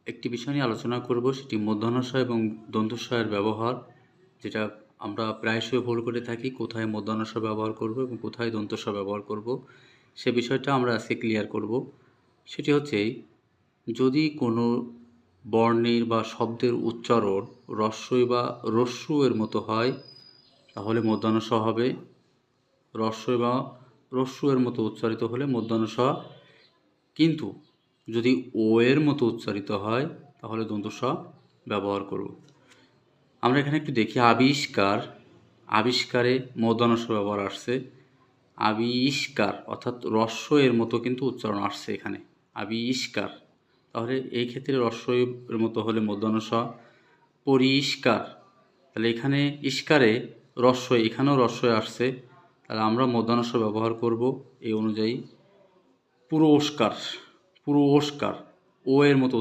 একটি বিষয় নিয়ে আলোচনা করব, সেটি মূর্ধন্য ষ এবং দন্ত্য ষয়ের ব্যবহার, যেটা আমরা প্রায়শই ভুল করে থাকি। কোথায় মূর্ধন্য ষ ব্যবহার করব এবং কোথায় দন্ত্য ষ ব্যবহার করব, সে বিষয়টা আমরা আজকে ক্লিয়ার করব। সেটি হচ্ছে, যদি কোনো বর্ণের বা শব্দের উচ্চারণ রস্বই বা রস্যু এর মতো হয়, তাহলে মূর্ধন্য ষ হবে। রস্বই বা রস্যু এর মতো উচ্চারিত হলে মূর্ধন্য ষ। কিন্তু যদি ও এর মতো উচ্চারিত হয়, তাহলে দন্ত্য স ব্যবহার করব। আমরা এখানে একটু দেখি, আবিষ্কার, আবিষ্কারে মূর্ধন্য ষ ব্যবহার আসছে। আবিষ্কার অর্থাৎ রস্য এর মতো কিন্তু উচ্চারণ আসছে এখানে, আবিষ্কার। তাহলে এই ক্ষেত্রে রস্য এর মতো হলে মূর্ধন্য ষ। পরিষ্কার, তাহলে এখানে ইস্কারে রস্য, এখানেও রস্য আসছে, তাহলে আমরা মূর্ধন্য ষ ব্যবহার করব এই অনুযায়ী। পুরস্কার, পুরস্কার ও এর মতো